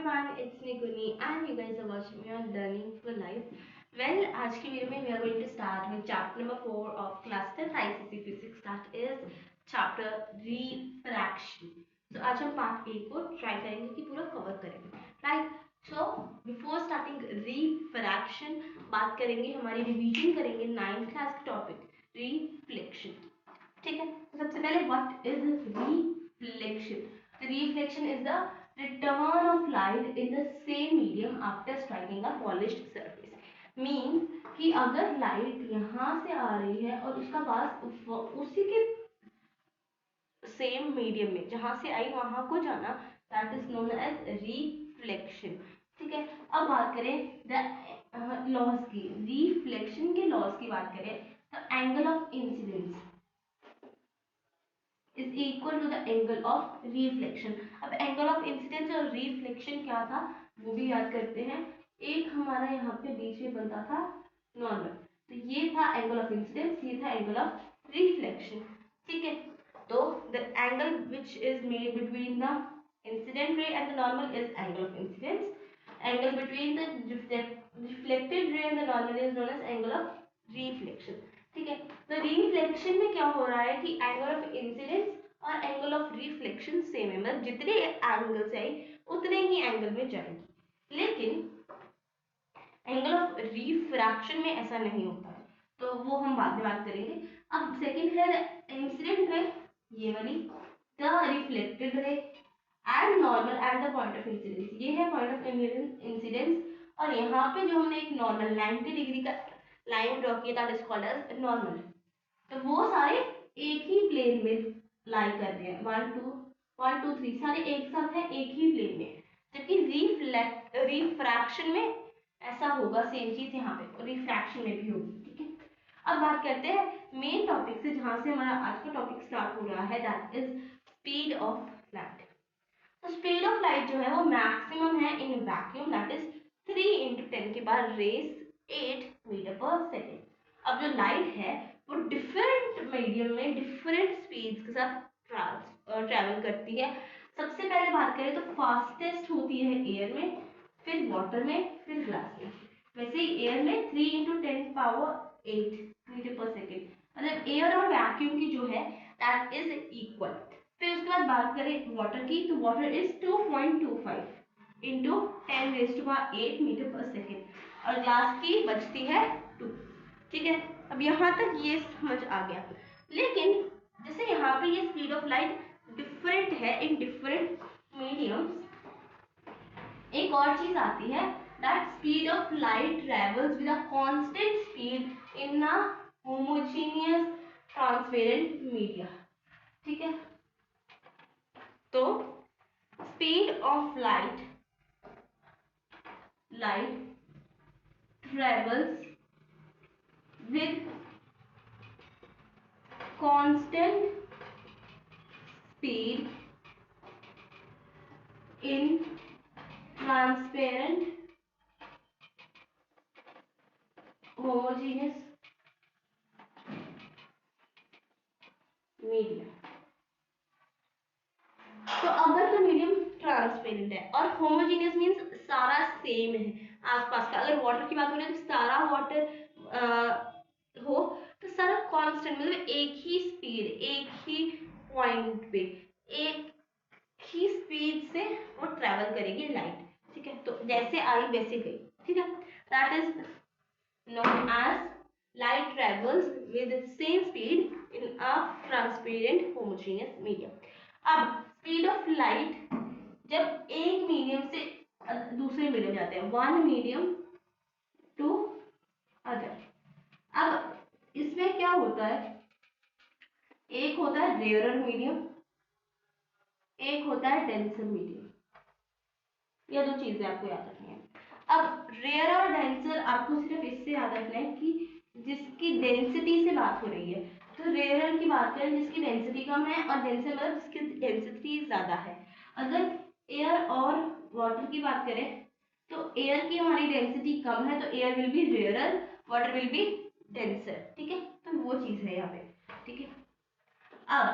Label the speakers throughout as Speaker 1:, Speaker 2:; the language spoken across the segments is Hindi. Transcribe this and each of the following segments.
Speaker 1: everyone, it's Nikuni and you guys are watching me on Learning for Life. Well, आज की वीडियो में we are going to start with chapter number 4 of class 10 ICC Physics, that is chapter refraction. So आज हम पार्ट ए को ट्राई करेंगे कि पूरा कवर करेंगे, right? So before starting refraction बात करेंगे, हमारी रिवीजन करेंगे 9th क्लास का टॉपिक रिफ्लेक्शन, ठीक है? तो सबसे पहले what is reflection? Reflection is the return of light in the same medium after striking a polished surface. Means कि अगर लाइट यहाँ से आ रही है और उसका पास उसी के सेम मीडियम में जहाँ से आई वहां को जाना, that is known as reflection, ठीक है? अब बात करें द लॉज की, रिफ्लेक्शन के लॉज की बात करें तो angle of incidence is equal to the angle of reflection. अब angle of incidence और reflection क्या था वो भी याद करते हैं. एक हमारा यहाँ पे बीच में बनता था नॉर्मल, तो ये था angle of incidence, ये था angle of reflection, ठीक है? तो the angle which is made between the incident ray and the normal is angle of incidence. Angle between the reflected ray and the normal is known as angle of reflection, ठीक है? तो रिफ्लेक्शन में क्या हो रहा है कि एंगल ऑफ इंसिडेंस और एंगल ऑफ रिफ्लेक्शन सेम है, मतलब जितने एंगल से आई उतने ही एंगल में जाएगी. लेकिन एंगल ऑफ रिफ्रैक्शन में ऐसा नहीं होता है, तो वो हम बाद में बात करेंगे. अब सेकंड है इंसिडेंट रे, ये वाली, the reflected ray and normal at the point of incidence, ये है पॉइंट ऑफ इंसिडेंस. और यहाँ पे जो हमने एक नॉर्मल 90 डिग्री का लाइन ड्रॉ किया, that is called as normal. तो वो सारे एक ही प्लेन में लाई कर रहे हैं, 1 2 3 सारे एक साथ हैं एक ही प्लेन में. जबकि रिफ्रैक्शन में ऐसा होगा, सेम चीज यहाँ पे रिफ्रैक्शन में भी होगी, ठीक है? अब बात करते हैं मेन टॉपिक से, जहां से हमारा आज का टॉपिक स्टार्ट हो रहा है, that is speed of light. तो स्पीड ऑफ लाइट जो है वो मैक्सिमम है इन वैक्यूम, दैट इज 3 × 10 के बाद रेस 8 मीटर पर सेकेंड. अब जो लाइट है वो डिफरेंट मीडियम में डिफरेंट स्पीड्स के साथ ट्रैवल करती है. सबसे पहले बात करें तो फास्टेस्ट होती है एयर में, फिर वाटर में, फिर ग्लास में. वैसे ही एयर में 3 × 10⁸ मीटर पर सेकेंड, मतलब एयर और वैक्यूम की जो है दैट इज इक्वल. फिर उसके बाद बात करें वाटर की, तो वाटर इज 2.25 × 10⁸ मीटर पर सेकेंड, और ग्लास की बचती है 2, ठीक है? अब यहाँ तक ये समझ आ गया. लेकिन जैसे यहाँ पे ये स्पीड ऑफ लाइट डिफरेंट है इन डिफरेंट मीडियम्स, एक और चीज आती है, that speed of light travels with a constant speed in a homogeneous transparent media, ठीक है? तो speed of light travels with constant speed in transparent homogeneous media. तो अगर तो मीडियम ट्रांसपेरेंट है और होमोजेनियस मींस सारा सेम है आसपास का, अगर वाटर की बात हो रही है तो सारा वाटर हो तो सारा कांस्टेंट, मतलब एक ही स्पीड, एक ही पॉइंट पे, एक ही स्पीड से वो ट्रेवल करेगी लाइट, ठीक है? तो जैसे आई वैसे गई, ठीक है? That is known as light travels with same speed in a transparent homogeneous medium. अब स्पीड ऑफ लाइट जब एक मीडियम से दूसरे मीडियम जाते हैं, वन मीडियम टू अदर. अब इसमें क्या होता है, एक होता है रेयरर मीडियम, एक होता है डेंसर मीडियम. ये दो चीजें आपको याद रखनी है. अब रेयर और डेंसर आपको सिर्फ इससे याद रखना है कि जिसकी डेंसिटी से बात हो रही है. तो रेयरर की बात करें जिसकी डेंसिटी कम है, और डेंसर मतलब जिसकी डेंसिटी ज्यादा है. अगर एयर और वाटर की बात करें तो एयर की हमारी डेंसिटी कम है, तो air will be rarer, water will be denser, ठीक है? तो वो चीज है यहाँ पे, ठीक है? अब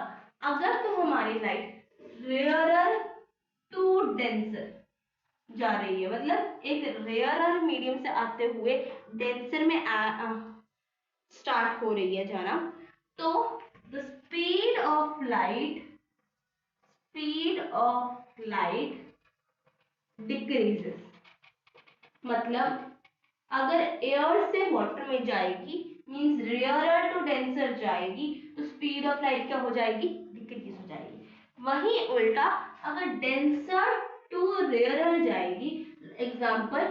Speaker 1: अगर तो हमारी लाइट रेयरर टू डेंसर, जा रही है, मतलब एक रेयरर मीडियम से आते हुए डेंसर में स्टार्ट हो रही है जाना। तो the speed of light decreases, मतलब अगर एयर से वाटर में जाएगी मींस रेयरर टू डेंसर जाएगी, तो स्पीड ऑफ लाइट क्या हो जाएगी, डिक्रीज हो जाएगी। वहीं उल्टा अगर डेंसर टू रेयरर जाएगी, एग्जांपल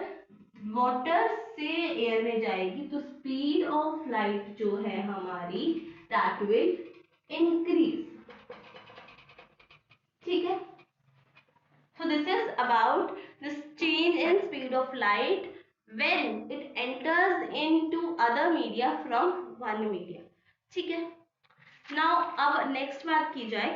Speaker 1: वाटर से एयर में जाएगी, तो स्पीड ऑफ लाइट जो है हमारी दैट विल इंक्रीज। ठीक है, so this is about this change in speed of light when it enters into other media from one medium। ठीक है, now अब नेक्स्ट बात की जाए,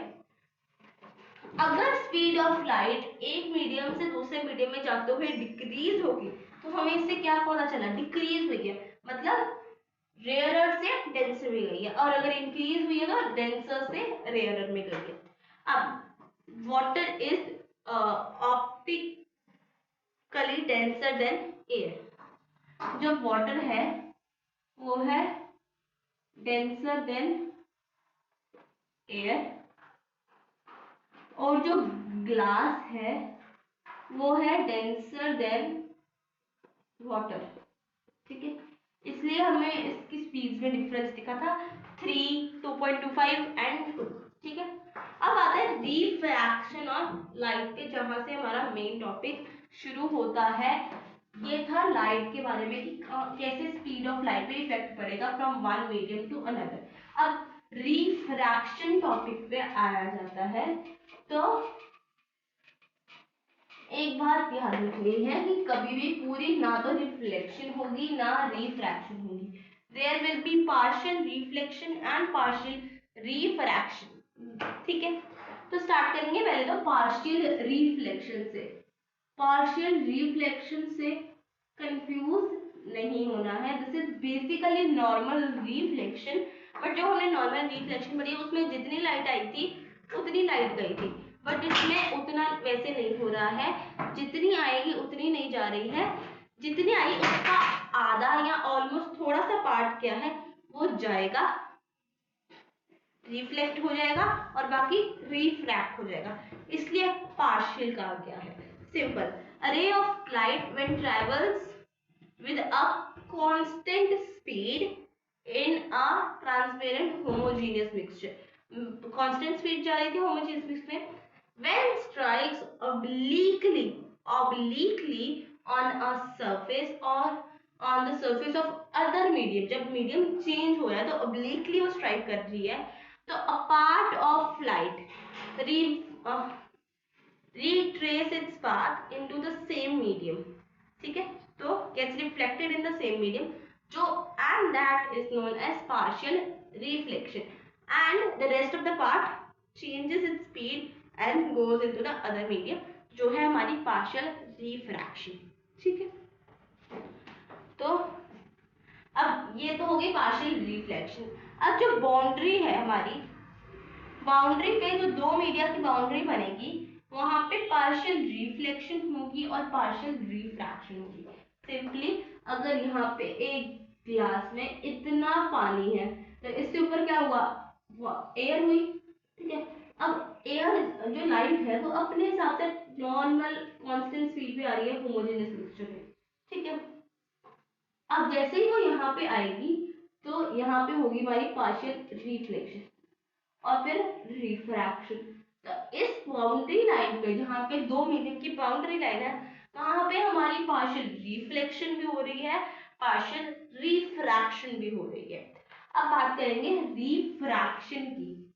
Speaker 1: अगर स्पीड ऑफ लाइट एक मीडियम से दूसरे मीडियम में जाते हुए डिक्रीज होगी, तो हमें इससे क्या पता चला, डिक्रीज हुई है, मतलब रेयरर से डेंसर में गई है, और अगर इंक्रीज हुई है तो डेंसर से रेयरर में गई है। अब water is optically denser then air, जो वाटर है वो है डेंसर देन एयर, और जो ग्लास है वो है डेंसर देन वाटर। ठीक है, इसलिए हमें इसकी स्पीड में डिफरेंस दिखा था 3, 2.25 एंड 2। ठीक है, अब आता है रिफ्रैक्शन ऑफ लाइट पे, जहां से हमारा मेन टॉपिक शुरू होता है। ये था लाइट के बारे में कि कैसे स्पीड ऑफ लाइट पे इफेक्ट पड़ेगा from one medium to another. अब रिफ्रैक्शन टॉपिक पे आया जाता है, तो एक बात याद रखनी है कि कभी भी पूरी ना तो रिफ्लेक्शन होगी ना रिफ्रैक्शन होगी, there will be partial reflection and partial refraction. ठीक है, तो स्टार्ट करेंगे पहले तो पार्शियल रिफ्लेक्शन से। पार्शियल रिफ्लेक्शन से कंफ्यूज नहीं होना है, this is basically normal reflection, but जो हमने नॉर्मल रिफ्लेक्शन पढ़ी उसमें जितनी लाइट आई थी उतनी लाइट गई थी, बट इसमें उतना वैसे नहीं हो रहा है, जितनी आएगी उतनी नहीं जा रही है, जितनी आई उसका आधा या ऑलमोस्ट थोड़ा सा पार्ट क्या है वो जाएगा, रिफ्लेक्ट हो जाएगा, और बाकी रिफ्रैक्ट हो जाएगा, इसलिए पार्शियल कहा गया है। Simple, a ray of light when travels with a constant speed in a transparent homogeneous mixture, constant speed जा रही थी homogeneous mix में, when strikes obliquely on a surface or on the surface of other medium, जब मीडियम चेंज हो रहा है तो obliquely वो स्ट्राइक कर रही है, तो a part of light retrace its path into the same medium। ठीक है, तो gets reflected in the same medium, जो and that is known as partial reflection, and the rest of the part changes its speed and goes into the other medium, जो है हमारी partial refraction। ठीक है, तो अब ये तो हो गई partial reflection। अब जो बाउंड्री है हमारी, बाउंड्री पे जो दो मीडिया की बाउंड्री बनेगी वहां पे पार्शियल रिफ्लेक्शन होगी और पार्शियल रिफ्रैक्शन होगी। सिंपली अगर यहाँ पे एक ग्लास में इतना पानी है तो इसके ऊपर क्या हुआ, एयर हुई। ठीक है, अब एयर जो लाइट है वो अपने हिसाब से नॉर्मल कांस्टेंट स्पीड पे आ रही है होमोजेनियस मिक्सचर में। ठीक है, अब जैसे ही वो यहाँ पे आएगी तो यहाँ पे होगी हमारी पार्शियल रिफ्लेक्शन और फिर रिफ्रैक्शन। तो इस बाउंड्री लाइन पे जहाँ पे दो मीडियम की बाउंड्री लाइन है वहां पे हमारी पार्शियल रिफ्लेक्शन भी हो रही है, पार्शियल रिफ्रैक्शन भी हो रही है। अब बात करेंगे रिफ्रैक्शन की,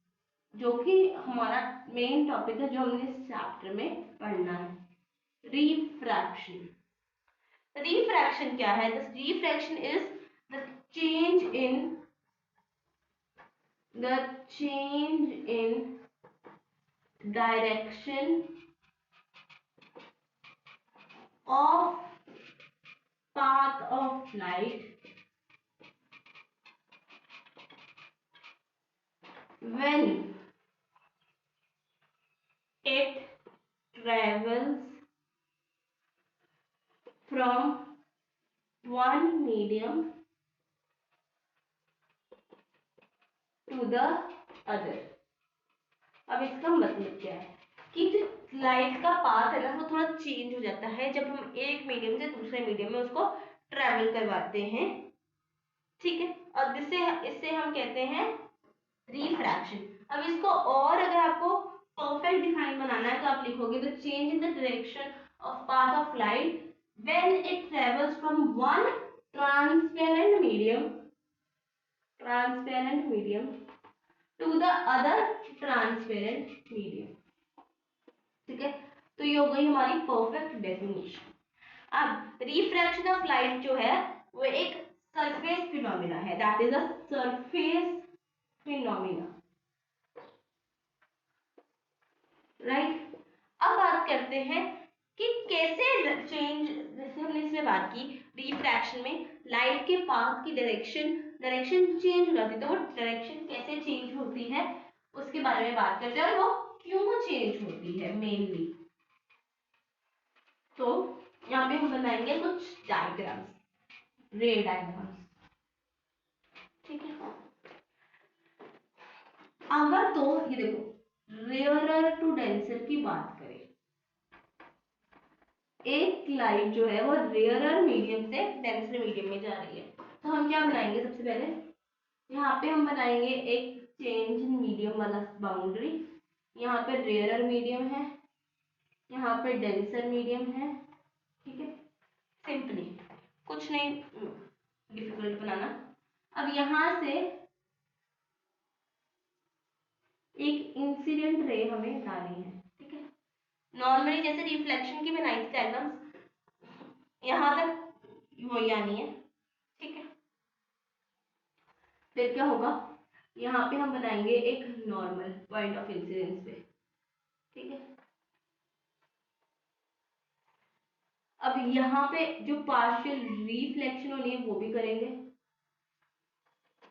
Speaker 1: जो कि हमारा मेन टॉपिक है जो हमने इस चैप्टर में पढ़ना है। रिफ्रैक्शन, रिफ्रैक्शन क्या है, this refraction is the change in direction of path of light when it travels from one medium to the other. अब इसका मतलब क्या है कि जो लाइट का पाथ है ना वो थोड़ा चेंज हो जाता है जब हम एक मीडियम से दूसरे मीडियम में उसको ट्रेवल करवाते हैं, ठीक है। और इससे हम कहते हैं रिफ्रैक्शन। अब इसको और अगर आपको परफेक्ट डिफाइन बनाना है तो आप लिखोगे the change in the direction of path of light when it travels from one transparent medium to the other transparent medium, ठीक है। तो ये हो गई हमारी परफेक्ट डेफिनेशन। अब रिफ्रैक्शन ऑफ लाइट जो है वो एक सरफेस फिनोमिना है, that is a surface phenomena, right. अब बात करते हैं कि कैसे चेंज, जैसे हमने इसमें बात की रिफ्रैक्शन में लाइट के पाथ की डायरेक्शन चेंज हो जाती है, तो वो डायरेक्शन कैसे चेंज होती है उसके बारे में बात करते हैं और वो क्यों चेंज होती है मेनली। तो यहाँ पे हम बनाएंगे कुछ डायग्राम्स, रे डायग्राम्स, ठीक है। अगर तो ये देखो रेयरर टू डेंसर की बात करें, एक लाइट जो है वो रेयरर मीडियम से डेंसर मीडियम में जा रही है, तो हम क्या बनाएंगे सबसे पहले यहाँ पे हम बनाएंगे एक चेंज इन मीडियम वाला बाउंड्री। यहाँ पे रेयरर मीडियम है, यहाँ पे डेंसर मीडियम है, ठीक है। सिंपली कुछ नहीं डिफिकल्ट बनाना। अब यहाँ से एक इंसिडेंट रे हमें लानी है, ठीक है। नॉर्मली जैसे रिफ्लेक्शन की बनाई थी डायग्राम्स, यहाँ तक वही आनी है, ठीक है। फिर क्या होगा, यहाँ पे हम बनाएंगे एक नॉर्मल पॉइंट ऑफ इंसिडेंस पे, ठीक है। अब यहाँ पे जो पार्शियल रिफ्लेक्शन होनी है वो भी करेंगे,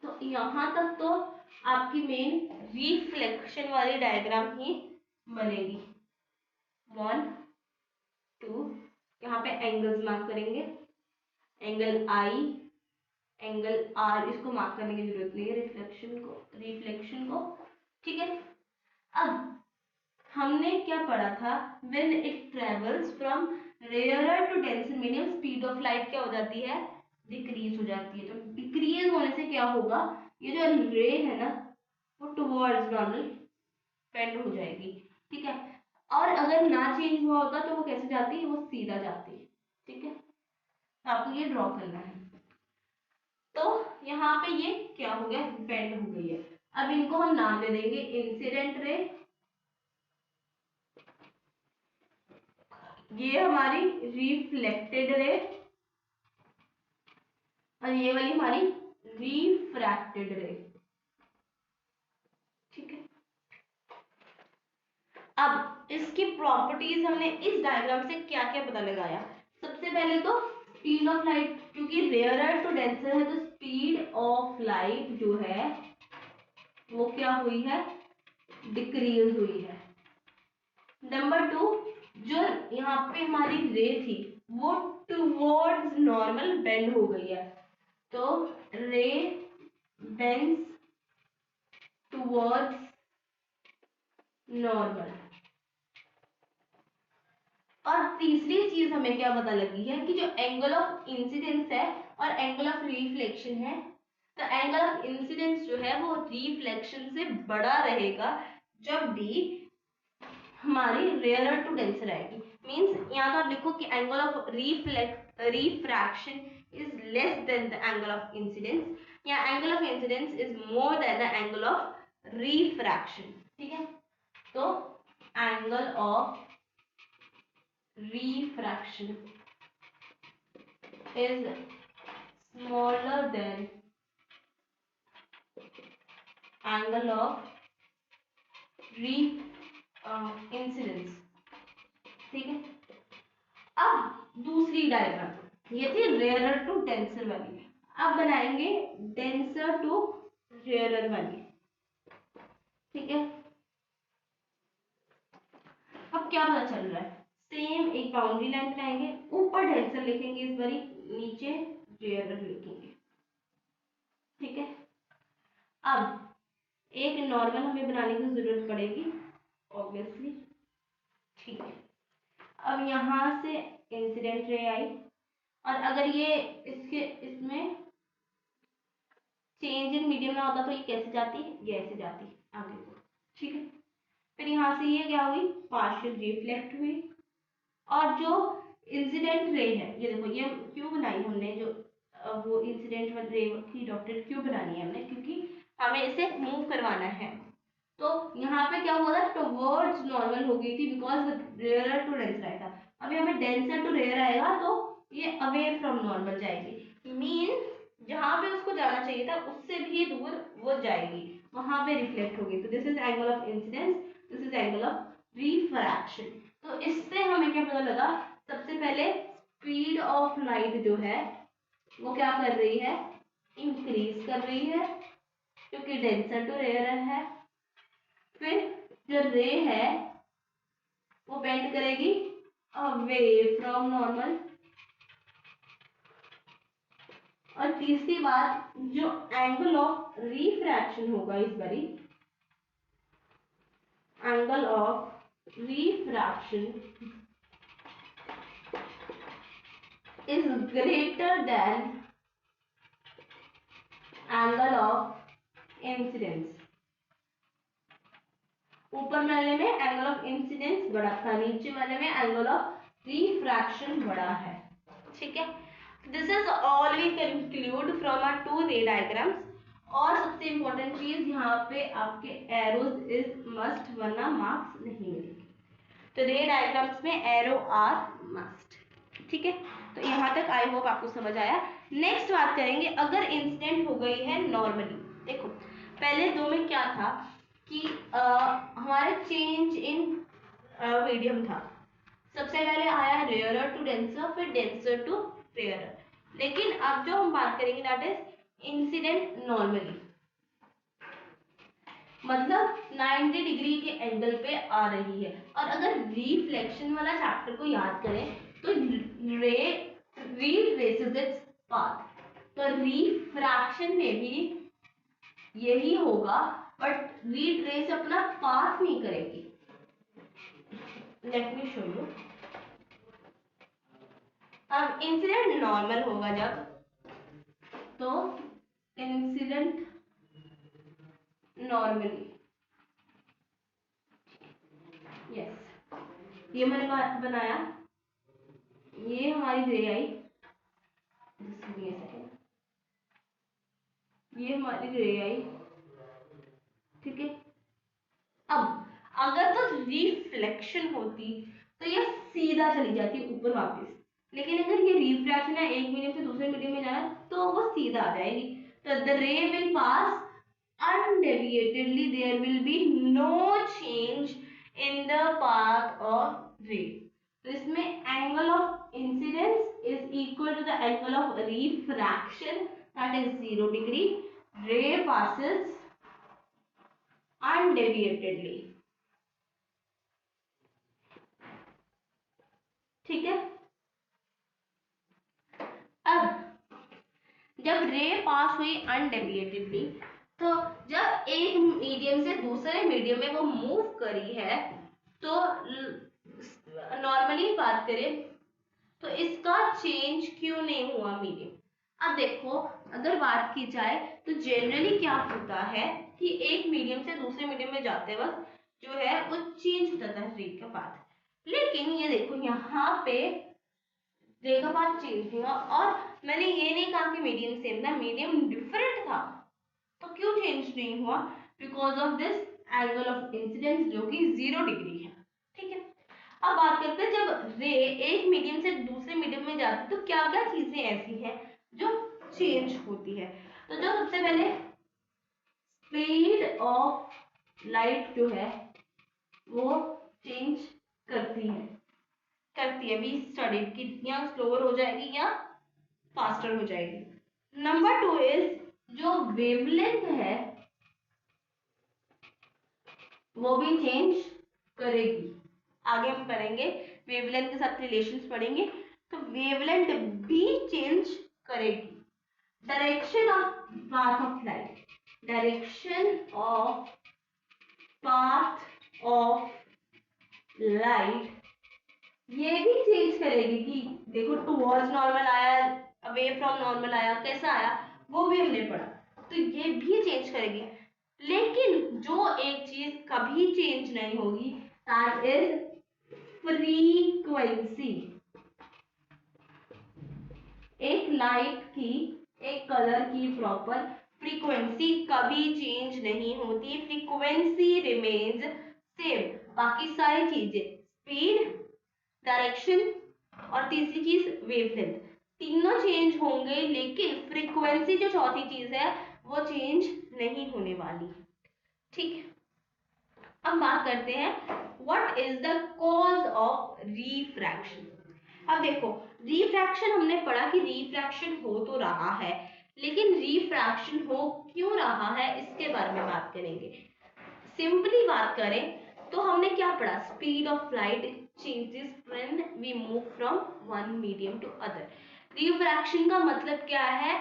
Speaker 1: तो यहाँ तक तो आपकी मेन रिफ्लेक्शन वाली डायग्राम ही बनेगी। 1 2, यहाँ पे एंगल्स मार्क करेंगे, एंगल आई, एंगल आर, इसको मार्क करने की जरूरत नहीं है रिफ्लेक्शन को, ठीक है। अब हमने क्या पढ़ा था, when it travels from rarer to denser medium speed of light क्या हो जाती है, डिक्रीज हो जाती है। तो डिक्रीज होने से क्या होगा, ये जो रे है ना वो टुवर्ड्स नॉर्मल बेंड हो जाएगी, ठीक है। और अगर ना चेंज हुआ होता तो वो कैसे जाती है, वो सीधा जाती है, ठीक है। तो आपको ये ड्रॉ करना है। तो यहाँ पे ये क्या हो गया, बेंड हो गई है। अब इनको हम नाम दे देंगे इंसिडेंट रे, ये हमारी रिफ्लेक्टेड रे, और ये वाली हमारी रिफ्रैक्टेड रे, ठीक है। अब इसकी प्रॉपर्टीज हमने इस डायग्राम से क्या क्या पता लगाया। सबसे पहले तो स्पीड ऑफ लाइट, क्योंकि रेयरर टू डेंसर है तो स्पीड ऑफ लाइट जो है वो क्या हुई है, डिक्रीज हुई है। नंबर 2, जो यहाँ पे हमारी रे थी वो टुवर्ड्स नॉर्मल बेंड हो गई है, तो रे बेंड्स टुवर्ड्स नॉर्मल। और तीसरी चीज हमें क्या पता लगी है कि जो एंगल ऑफ इंसिडेंस है और एंगल ऑफ रिफ्लेक्शन है, तो एंगल ऑफ इंसिडेंस जो है वो रिफ्लेक्शन से बड़ा रहेगा जब भी हमारी रेयरर टू डेंसर आएगी। मींस यहाँ तो आप लिखो कि angle of refraction is less than the angle of incidence, या angle of incidence is more than the angle of refraction, ठीक है। तो angle of refraction is smaller than angle of incidence, ठीक है। अब दूसरी डायग्राम ये थी रेयरर टू डेंसर वाली, अब बनाएंगे डेंसर टू रेयरर वाली, ठीक है। अब क्या पता चल रहा है, सेम एक बाउंड्री लाइन बनाएंगे, ऊपर डेंसर लिखेंगे इस बारी, नीचे रेयरर लिखेंगे। ठीक है, अब एक नॉर्मल हमें बनाने की जरूरत पड़ेगी ऑब्वियसली। ठीक है, अब यहाँ से इंसिडेंट रे आई, और अगर ये इसमें चेंज इन मीडियम ना होता तो ये कैसे जाती, ये ऐसे जाती आगे को। ठीक है, फिर यहाँ से ये क्या हुई, पार्शियल रिफ्लेक्ट हुई, और जो इंसिडेंट रे है, ये देखो ये क्यों बनाई हमने, जो वो इंसिडेंट रे की डॉक्टर क्यों बनानी है हमने, क्योंकि हमें इसे मूव करवाना है। तो यहाँ पे क्या हुआ था, टुवर्ड्स नॉर्मल हो गई थी बिकॉज रेयर टू डेंसर आया था। अब यहाँ पे डेंसर टू रेयर आएगा तो ये अवे फ्रॉम नॉर्मल जाएगी, मीन जहाँ पे उसको जाना चाहिए था उससे भी दूर वो जाएगी, वहां पे रिफ्लेक्ट होगी। तो this is angle of incidence, this is angle of refraction. तो इससे हमें क्या पता लगा, सबसे पहले स्पीड ऑफ लाइट जो है वो क्या कर रही है, इंक्रीज कर रही है क्योंकि डेंसर टू रेयर है। फिर जो रे है वो बेंड करेगी अवे फ्रॉम नॉर्मल। और तीसरी बात, जो एंगल ऑफ रिफ्रैक्शन होगा इस बारी, angle of refraction is greater than angle of incidence. ऊपर वाले में एंगल ऑफ इंसिडेंस बड़ा था, नीचे वाले में एंगल ऑफ रिफ्रैक्शन बड़ा है। ठीक है, this is all we conclude from our two ray diagrams. और सबसे इंपॉर्टेंट चीज यहाँ पे आपके एरोज इज मस्ट, वरना मार्क्स नहीं मिलेंगे। तो रे डायग्राम्स में एरो आर मस्ट। ठीक है, तो यहाँ तक आई होप आपको समझ आया। नेक्स्ट बात करेंगे, अगर इंसिडेंट हो गई है नॉर्मली। देखो पहले दो में क्या था कि हमारे चेंज इन मीडियम था, सबसे पहले आया रेयरर टू डेंसर, फिर डेंसर टू रेयरर। लेकिन अब जो हम बात करेंगे दैट इज इंसिडेंट नॉर्मली, मतलब 90 डिग्री के एंगल पे आ रही है। और अगर रिफ्लेक्शन वाला चैप्टर को याद करें तो रे रिट्रेसेस इट्स पाथ, तो रिफ्रैक्शन में भी यही होगा, बट रिट्रेस अपना पाथ नहीं करेगी। Let me show you. अब इंसिडेंट नॉर्मल होगा जब, तो इंसिडेंट नॉर्मली, यस ये मैंने बनाया, ये हमारी रे आई, ये हमारी रे आई। ठीक है, अब अगर तो रिफ्लेक्शन होती तो ये सीधा चली जाती ऊपर वापस, लेकिन अगर ये रिफ्रैक्शन है, एक मीडियम से दूसरे मीडियम में जाना, तो वो सीधा आ जाएगी। तो द रे will pass undeviatedly, there will be no change in the path of ray. तो इसमें angle of incidence is equal to the angle of refraction, that is 0 degree. Ray passes undeviatedly। ठीक है, अब जब रे पास हुई अनडेविएटेडली, तो जब एक मीडियम से दूसरे मीडियम में वो मूव करी है, तो नॉर्मली बात करें तो इसका चेंज क्यों नहीं हुआ मीडियम। अब देखो अगर बात की जाए तो जनरली क्या होता है कि एक मीडियम से दूसरे मीडियम में जाते वक्त जो है वो चेंज हो जाता है रे का पाथ, लेकिन ये देखो यहाँ पे रे का पाथ चेंज हुआ। और मैंने ये नहीं कहा कि मीडियम सेम था, मीडियम डिफरेंट था, तो क्यों चेंज नहीं हुआ, because of this angle of incidence जो कि 0 डिग्री है। ठीक है, अब बात करते हैं जब रे एक मीडियम से दूसरे मीडियम में जाती है तो क्या क्या चीजें ऐसी हैं जो चेंज होती है। तो जो सबसे पहले स्पीड ऑफ लाइट जो है वो चेंज करती है, वी स्टडीड कि या स्लोअर हो जाएगी या फास्टर हो जाएगी। नंबर 2 इज जो वेवलेंथ है वो भी चेंज करेगी। आगे हम पढ़ेंगे वेवलेंथ के साथ रिलेशंस पढ़ेंगे, तो वेवलेंथ भी चेंज करेगी। Direction of path of light, direction of path of light ये भी चेंज करेगी कि देखो टुवर्ड्स नॉर्मल आया, अवे फ्रॉम नॉर्मल आया, कैसा आया वो भी हमने पढ़ा, तो ये भी चेंज करेगी। लेकिन जो एक चीज कभी चेंज नहीं होगी दैट इज फ्रीक्वेंसी। एक लाइट की, एक कलर की प्रॉपर फ्रीक्वेंसी कभी चेंज नहीं होती, फ्रीक्वेंसी रिमेन्स सेम। बाकी सारी चीजें स्पीड, डायरेक्शन और तीसरी चीज वेवलेंथ, तीनों चेंज होंगे, लेकिन फ्रीक्वेंसी जो चौथी चीज है वो चेंज नहीं होने वाली। ठीक है, अब बात करते हैं what is the cause of refraction. अब देखो रिफ्रैक्शन हमने पढ़ा कि रिफ्रैक्शन हो तो रहा है, लेकिन रिफ्रैक्शन हो क्यों रहा है इसके बारे में बात करेंगे। सिंपली बात करें तो हमने क्या पढ़ा, speed of light changes when we move from one medium to other. Refraction का मतलब क्या है,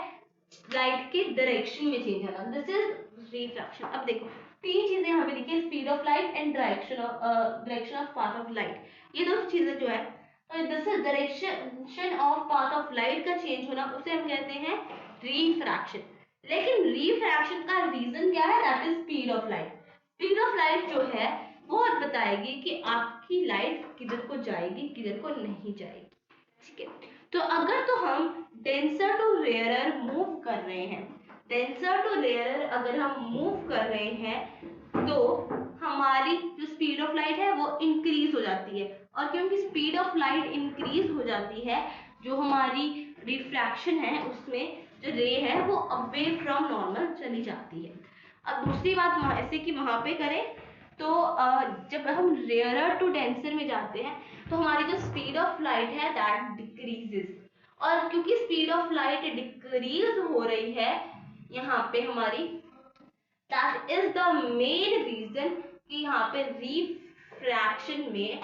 Speaker 1: लाइट के डायरेक्शन में चेंज आना, दिस इज रिफ्रैक्शन। अब देखो तीन चीजें यहाँ पे लिखी है, speed of light and direction of path of light, ये दो चीजें जो है, this is direction of path of light का चेंज होना, उसे हम कहते हैं रिफ्रैक्शन। लेकिन रिफ्रैक्शन का रीजन क्या है, that is speed of light. Speed of light जो है वो बताएगी कि आपकी लाइट किधर को जाएगी किधर को नहीं जाएगी। ठीक है, तो अगर तो हम डेंसर टू रेयरर मूव कर रहे हैं, डेंसर टू रेयरर अगर हम मूव कर रहे हैं तो हमारी जो स्पीड ऑफ लाइट है वो इंक्रीज हो जाती है, और क्योंकि स्पीड ऑफ लाइट इंक्रीज हो जाती है, जो हमारी रिफ्रैक्शन है उसमें जो रे है वो अवे फ्रॉम नॉर्मल चली जाती है। अब दूसरी बात ऐसे कि वहां पे करें तो जब हम रेयरर टू डेंसर में जाते हैं तो हमारी जो स्पीड ऑफ लाइट है दैट डिक्रीजेस, और क्योंकि स्पीड ऑफ लाइट डिक्रीज हो रही है यहाँ पे हमारी, that is the main reason कि यहाँ पे रिफ्रैक्शन में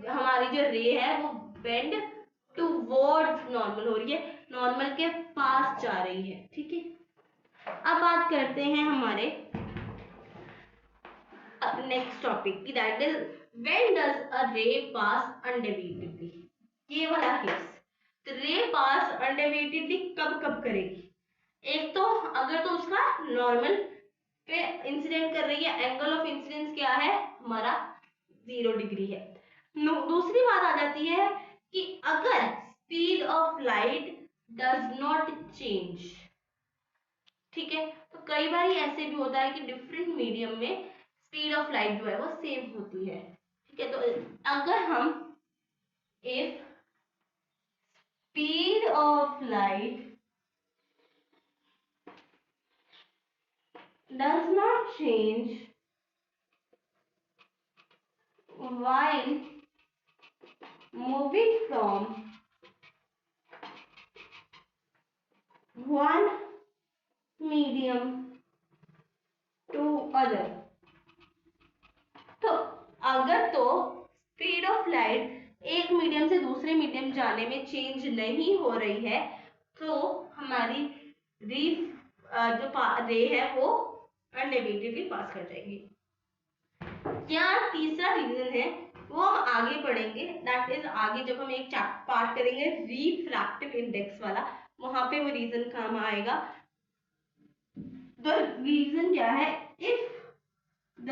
Speaker 1: हमारी जो रे है वो बेंड टूवर्ड्स नॉर्मल हो रही है, नॉर्मल के पास जा रही है। ठीक है, अब बात करते हैं हमारे नेक्स्ट टॉपिक की, that is when does a रे पास अनडेविएटेडली। ये वाला केस, तो रे पास अनडेविएटेडली कब कब करेगी, एक तो अगर तो उसका नॉर्मल पे इंसिडेंट कर रही है, एंगल ऑफ इंसिडेंस क्या है हमारा 0 डिग्री है। दूसरी बात आ जाती है कि अगर speed of light does not change. ठीक है, तो कई बार ऐसे भी होता है कि डिफरेंट मीडियम में स्पीड ऑफ लाइट जो है वो सेम होती है। ठीक है, तो अगर हम if speed of light does not change while moving from one medium to other, तो अगर तो स्पीड ऑफ लाइट एक मीडियम से दूसरे मीडियम जाने में चेंज नहीं हो रही है तो हमारी जो रे है वो अनडेविएटेडली पास कर जाएगी। क्या तीसरा रीजन है वो हम आगे पढ़ेंगे, दैट इज आगे जब हम एक पार्ट करेंगे रिफ्रैक्टिव इंडेक्स वाला, वहां पे वो रीजन काम आएगा। द रीजन क्या है, if the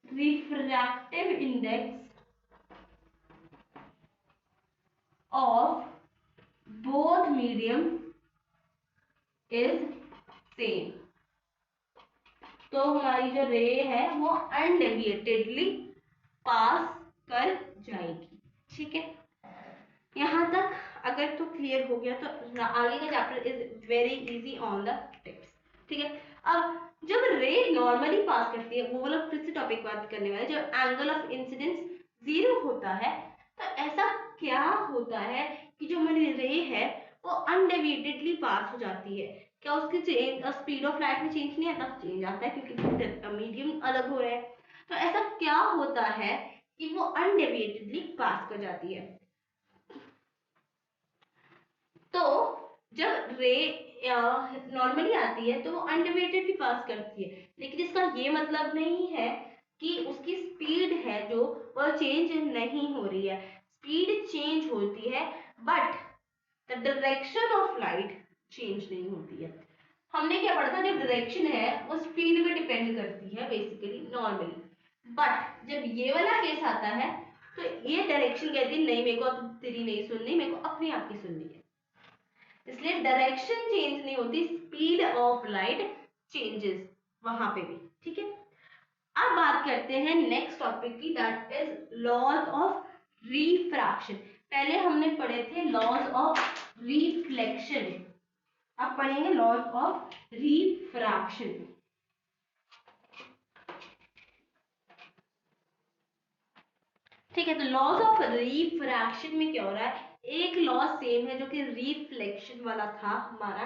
Speaker 1: refractive index of both medium is same, तो हमारी जो रे है वो अनडेविएटेडली पास कर जाएगी। ठीक है, यहाँ तक अगर तो क्लियर हो गया तो आगे का chapter is very easy on the tips. ठीक है, अब जब रे नॉर्मली पास करती है, वो वाला फिर से टॉपिक बात करने वाले, जब एंगल ऑफ इंसिडेंस 0 होता है तो ऐसा क्या होता है कि जो हमारी रे है वो अनडेविएटेडली पास हो जाती है। क्या उसकी स्पीड ऑफ लाइट में चेंज नहीं आता, चेंज आता है क्योंकि मीडियम अलग हो रहे हैं। तो ऐसा क्या होता है कि वो अनडेविएटेडली पास कर जाती है। तो जब रे नॉर्मली आती है तो वो अनडेविएटेडली पास करती है, लेकिन इसका ये मतलब नहीं है कि उसकी स्पीड है जो वह चेंज नहीं हो रही है। स्पीड चेंज होती है but the direction of light change नहीं होती है। हमने क्या पढ़ा था, जो डायरेक्शन है वो स्पीड पे डिपेंड करती है बेसिकली नॉर्मली, बट जब ये वाला केस आता है तो ये डायरेक्शन कहती है नहीं मेरे को अब तेरी नहीं सुननी, मेरे को अपने आप की सुननी है। इसलिए डायरेक्शन चेंज नहीं होती, स्पीड ऑफ लाइट चेंजेस वहां पे भी। ठीक है, अब बात करते हैं नेक्स्ट टॉपिक की, that is laws of refraction. पहले हमने पढ़े थे लॉज ऑफ रिफ्लेक्शन, अब पढ़ेंगे लॉज ऑफ रिफ्रैक्शन। ठीक है, तो लॉज ऑफ रिफ्रैक्शन में क्या हो रहा है, एक लॉ सेम है जो कि रिफ्लेक्शन वाला था हमारा,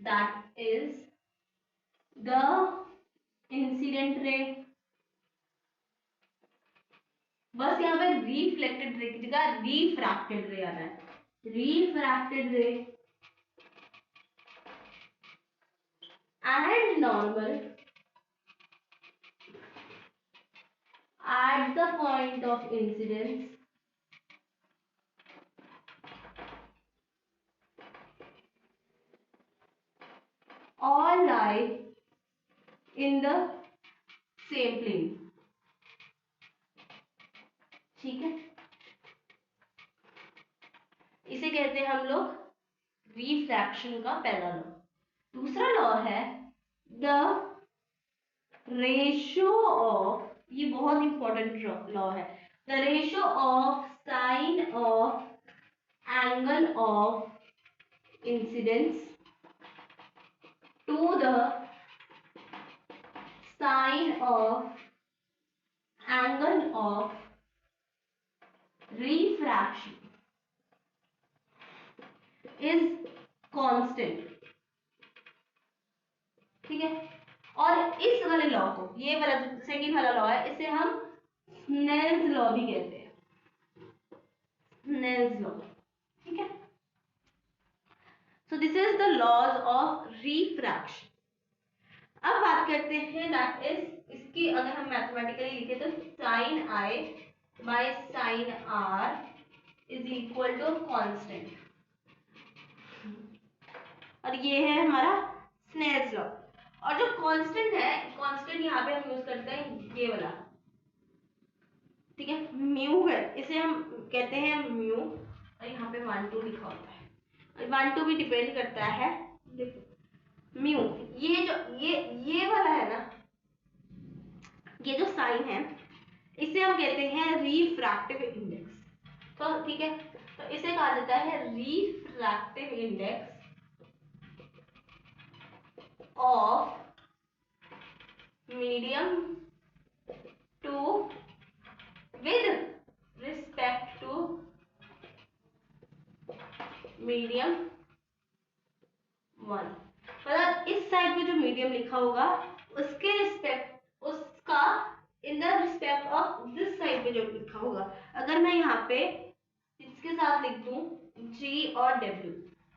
Speaker 1: that is the incident ray. बस यहाँ पे रिफ्लेक्टेड रे की जगह रिफ्रैक्टेड रे आना है, रिफ्रैक्टेड रे and normal at the point of incidence all lie in the same plane। ठीक है, इसे कहते हैं हम लोग रिफ्रैक्शन का पहला लॉ। दूसरा लॉ है द रेशियो ऑफ, ये बहुत इंपॉर्टेंट लॉ है, the ratio of sine of angle of incidence to the sine of angle of refraction is constant. ठीक है, और इस वाले लॉ को, ये वाला जो सेकंड वाला लॉ है, इसे हम स्नेल्स लॉ भी कहते हैं, स्नेल्स लॉ। ठीक है, so this is the laws of refraction. अब बात करते हैं दैट इज, इसकी अगर हम मैथमेटिकली लिखे तो sine i by sine r is equal to constant, और ये है हमारा स्नेल्स लॉ। और जो कांस्टेंट है, कांस्टेंट यहाँ पे हम यूज करते हैं ये वाला, ठीक है, म्यू है, इसे हम कहते हैं म्यू, और यहाँ पे 1 2 लिखा होता है, और 1 2 भी डिपेंड करता है, देखो म्यू, ये जो ये वाला है ना, ये जो साइन है इसे हम कहते हैं रिफ्रैक्टिव इंडेक्स। तो ठीक है, तो इसे कहा जाता है refractive index of medium two with respect to medium 1। मतलब इस साइड में जो मीडियम लिखा होगा उसके रिस्पेक्ट, उसका in the respect of this side पे जो लिखा होगा, अगर मैं यहाँ पे इसके साथ लिख दूं G और W,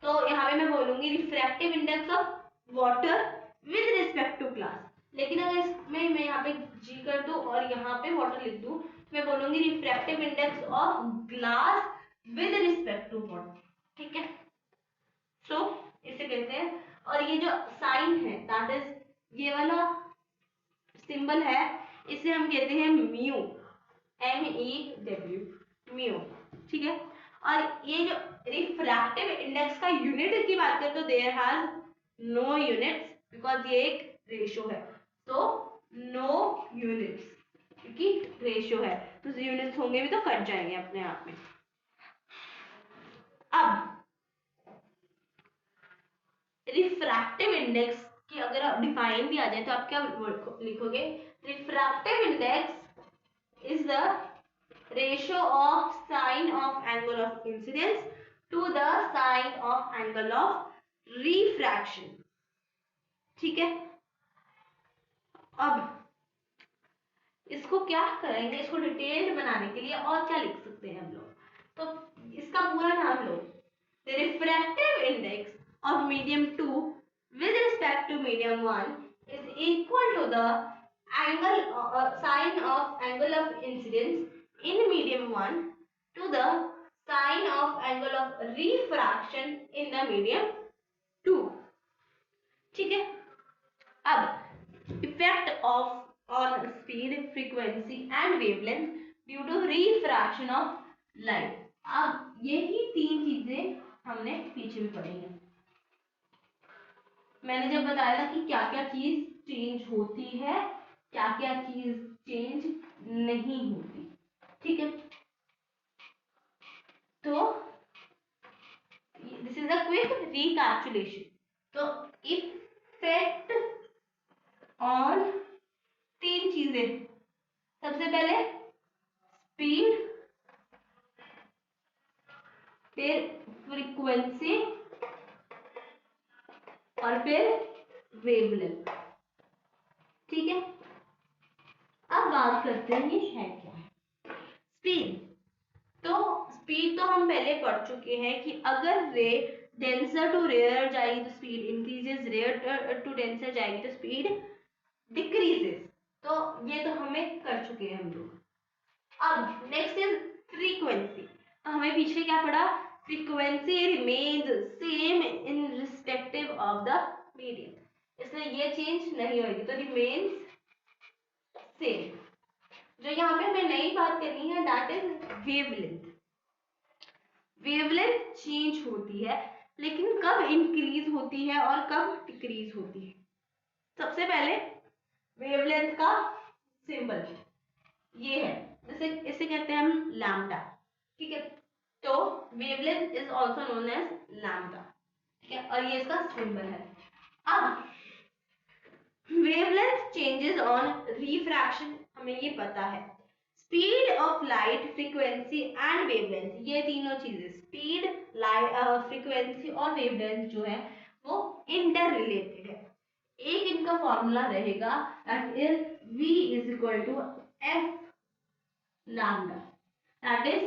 Speaker 1: तो यहाँ पे मैं बोलूंगी refractive index of water with respect to glass. लेकिन अगर इसमें मैं यहाँ पे G कर दूं और यहाँ पे वाटर लिख दूं, तो मैं बोलूंगी refractive index of glass with respect to water. ठीक है, सो इसे कहते हैं, और ये जो साइन है दैट इज ये वाला सिंबल है, इसे हम कहते हैं म्यू, MEW, म्यू। ठीक है, और ये जो रिफ्रैक्टिव इंडेक्स का यूनिट की बात करें तो there has no units, because ये एक रेशियो है, तो नो यूनिट्स, क्योंकि रेशियो है तो यूनिट्स होंगे भी तो कट जाएंगे अपने आप में। अब रिफ्रैक्टिव इंडेक्स की अगर डिफाइन भी आ जाए तो आप क्या लिखोगे, refractive index is the ratio of sine of angle of incidence to the sine of angle of refraction. ठीक है, अब इसको क्या करेंगे, इसको डिटेल्ड बनाने के लिए और क्या लिख सकते हैं हम लोग, तो इसका पूरा नाम लो, the refractive index of medium 2 with respect to medium 1 is equal to the angle sine of angle of incidence in medium 1 to the sine of angle of refraction in the medium 2। ठीक है, अब effect of on speed, frequency and wavelength due to refraction of light. अब यही तीन चीजें हमने पीछे भी पढ़ी हैं। मैंने जब बताया था कि क्या क्या चीज चेंज होती है, क्या क्या चीज चेंज नहीं होती, ठीक है। तो दिस इज अ क्विक रिकैप्चुलेशन। तो इफेक्ट ऑन तीन चीजें, सबसे पहले स्पीड, फिर फ्रीक्वेंसी और फिर वेवलेंथ, ठीक है। अब बात करते हैं ये है क्या है स्पीड। तो स्पीड तो हम पहले पढ़ चुके हैं कि अगर रे डेंसर टू रेयर जाएगी तो speed increases, rare to denser जाएगी तो स्पीड डिक्रीजेस। तो ये तो हमें कर चुके हैं हम लोग। अब नेक्स्ट इज फ्रीक्वेंसी। तो हमें पीछे क्या पढ़ा, frequency remains same in respective of the medium, इसलिए ये चेंज नहीं होगी, तो रिमेन्स सेम। जो यहाँ पे हमें नई बात करनी है that is wavelength. Wavelength change होती है, लेकिन कब इंक्रीज होती है और कब डिक्रीज होती है। सबसे पहले वेवलेंथ का सिंबल ये है, जैसे इसे कहते हैं हम लैम्डा, ठीक है। तो wavelength is also known as lambda, ठीक है, और ये इसका सिंबल है। अब वेवलेंथ चेंजेस ऑन रिफ्रैक्शन, हमें ये पता है। Speed of light, frequency and wavelength, ये तीनों चीजें स्पीड, लाइट, फ्रीक्वेंसी और वेवलेंथ जो है वो इंटर रिलेटेड है। एक इनका फॉर्मूला रहेगा that is v is equal to f lambda, that is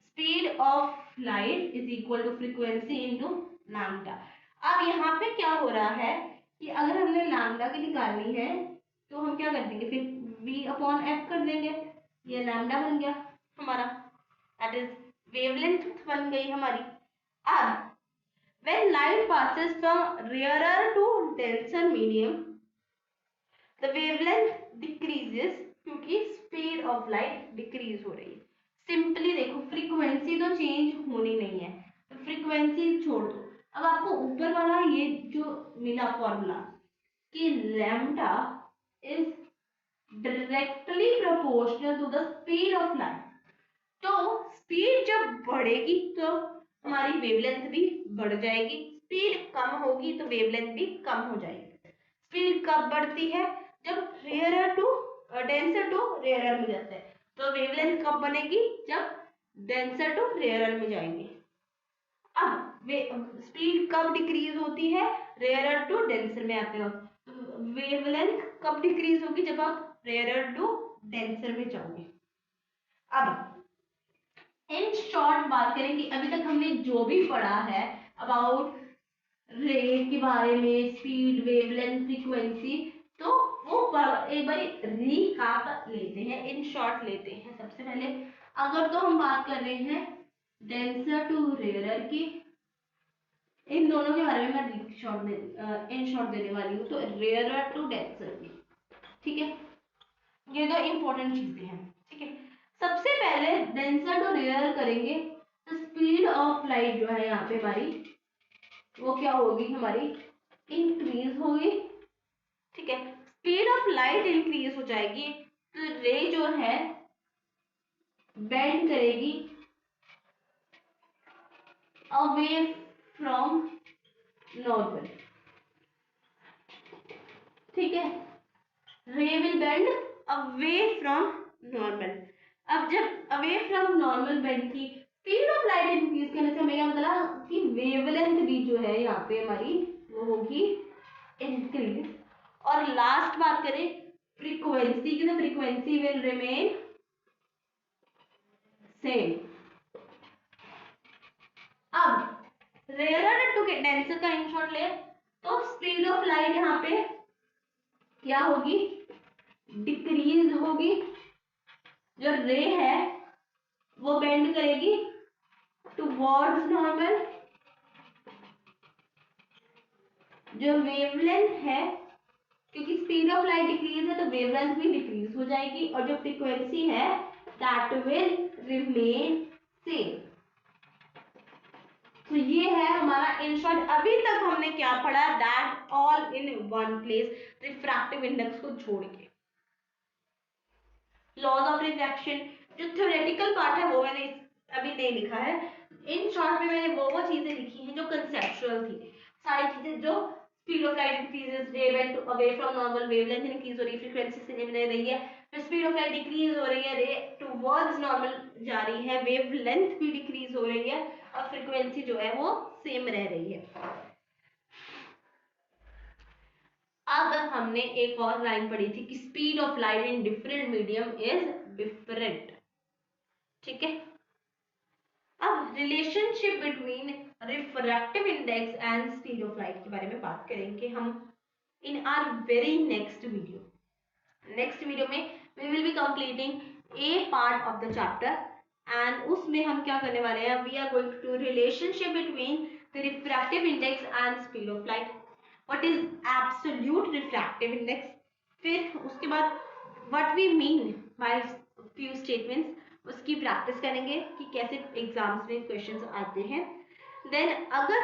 Speaker 1: speed of light is equal to frequency into lambda। अब यहाँ पे क्या हो रहा है कि अगर हमने लैम्डा की निकालनी है तो हम क्या कर देंगे, फिर v अपॉन f कर देंगे, ये लैम्डा बन गया हमारा, that is wavelength बन गई हमारी। अब when light passes from rarer to denser medium the wavelength decreases, क्योंकि स्पीड ऑफ लाइट डिक्रीज हो रही है। सिंपली देखो, फ्रीक्वेंसी तो चेंज होनी नहीं है, तो फ्रीक्वेंसी छोड़ दो। अब आपको ऊपर वाला ये जो मिला फॉर्मूला कि lambda is directly proportional to the speed of light, तो स्पीड जब बढ़ेगी तो हमारी वेवलेंथ भी बढ़ जाएगी, स्पीड कम होगी तो वेवलेंथ भी कम हो जाएगी। स्पीड कब बढ़ती है, जब rarer to denser to rarer में जाता है, तो वेवलेंथ कब बनेगी, जब डेंसर टू रेयरर में जाएंगे। अब स्पीड कब डिक्रीज होती है, रेयरर टू डेंसर में आते हो, वेवलेंथ कब डिक्रीज होगी, जब आप रेयरर टू डेंसर में जाओगे। अब इन शॉर्ट बात करें कि अभी तक हमने जो भी पढ़ा है अबाउट रे के बारे में, स्पीड, वेवलेंथ, फ्रीक्वेंसी, तो वो एक बार रिकैप लेते हैं, इन शॉर्ट लेते हैं। सबसे पहले अगर तो हम बात कर रहे हैं डेंसर टू रेयरर की, इन दोनों के बारे में मैं इन शॉर्ट देने वाली हूँ, तो रेयरर टू डेंसर की, ठीक है। ये दो इंपॉर्टेंट चीजें हैं, ठीक है। सबसे पहले डेंसर टू रेयरर करेंगे तो स्पीड ऑफ लाइट जो है यहाँ पे हमारी वो क्या होगी, हमारी इंक्रीज होगी, ठीक है। स्पीड ऑफ लाइट इंक्रीज हो जाएगी तो रे जो है बेंड करेगी अवे फ्रॉम नॉर्मल, ठीक है। रे will bend away from normal. अब जब अवे फ्रॉम नॉर्मल बेंड की स्पीड ऑफ लाइट इंक्रीज करने से हमें क्या मतलब कि वेवलेंथ भी जो है यहाँ पे हमारी वो होगी इंक्रीज। और लास्ट बात करें frequency की, the frequency will remain same. अब रेयर टू डेंसर का इन शॉर्ट ले तो स्पीड ऑफ लाइट यहाँ पे क्या होगी, डिक्रीज होगी, जो रे है वो बेंड करेगी टुवर्ड्स नॉर्मल, जो वेवलेंथ है क्योंकि स्पीड ऑफ लाइट डिक्रीज है तो वेवलेंथ भी डिक्रीज हो जाएगी, और जो फ्रीक्वेंसी है दैट विल रिमेन सेम। तो ये है हमारा इन शॉर्ट, अभी तक हमने क्या पढ़ा, that all in one place, refractive index को छोड़ के। लॉज ऑफ रिफ्रैक्शन जो थ्योरेटिकल पार्ट है वो मैंने अभी नहीं लिखा है, इन शॉर्ट में मैंने वो चीजें लिखी हैं जो कंसेप्चुअल थी, सारी चीजें जो स्पीड ऑफ लाइट इंक्रीजेस, रे went away from normal, wavelength increase हो रही है, फ्रीक्वेंसी सेम रह रही है, फिर स्पीड ऑफ लाइट डिक्रीज हो रही है, रे टुवर्ड्स नॉर्मल जा रही है, वेवलेंथ भी डिक्रीज हो रही है, और फ्रीक्वेंसी जो है वो सेम रह रही है। अब हमने एक और लाइन पढ़ी थी कि speed of light in different medium is different, ठीक है। अब relationship between refractive index and speed of light के बारे में बात करेंगे हम in our very next video. Next video में we will be completing a part of the chapter, and उसमें हम क्या करने वाले हैं, we are going to relationship between the refractive index and speed of light, what is absolute refractive index, फिर उसके बाद what we mean by few statements, उसकी प्रैक्टिस करेंगे कि कैसे एग्जाम्स में क्वेश्चंस आते हैं। देन अगर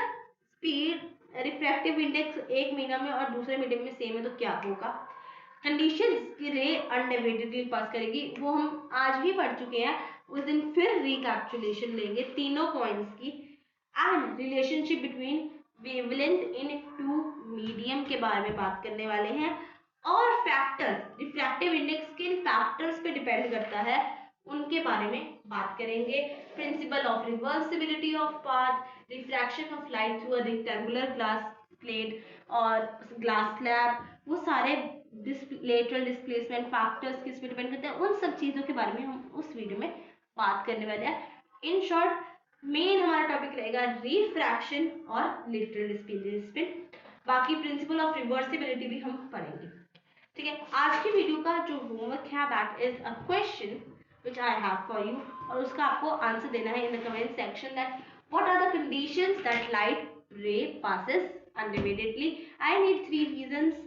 Speaker 1: स्पीड रिफ्रैक्टिव इंडेक्स एक मीडियम में और दूसरे मीडियम में सेम है तो क्या होगा, कंडीशंस की रे अनडिवाइडेडली पास करेगी, वो हम आज ही पढ़ चुके हैं, उस दिन फिर रिकैप्चुलेशन लेंगे तीनों पॉइंट्स की, and relationship between wavelength in two medium के बारे में बात करने वाले हैं, और फैक्टर्स रिफ्रैक्टिव इंडेक्स किन फैक्टर्स पे डिपेंड करता है उनके बारे में बात करेंगे, principle of reversibility of path, refraction of light through a rectangular glass plate और ग्लास स्लैब, वो सारे लेटरल डिस्प्लेसमेंट फैक्टर्स किस पे डिपेंड करते हैं, उन सब चीज़ों के बारे में हम उस वीडियो में बात करने वाले हैं। इन शॉर्ट मेन हमारा टॉपिक रहेगा रिफ्रैक्शन और लेटरल डिस्प्लेसमेंट, बाकी प्रिंसिपल ऑफ रिवर्सिबिलिटी भी हम पढ़ेंगे, ठीक है। आज की वीडियो का जो होमवर्क है that is a question which I have for you, और उसका आपको आंसर देना है in the comment section that what are the conditions that light ray passes undividedly. I need 3 reasons.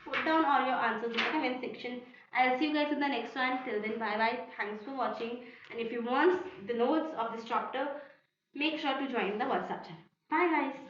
Speaker 1: Put down all your answers in the comment section. I'll see you guys in the next one. Till then, bye bye. Thanks for watching. And if you want the notes of this chapter, make sure to join the WhatsApp channel. Bye guys.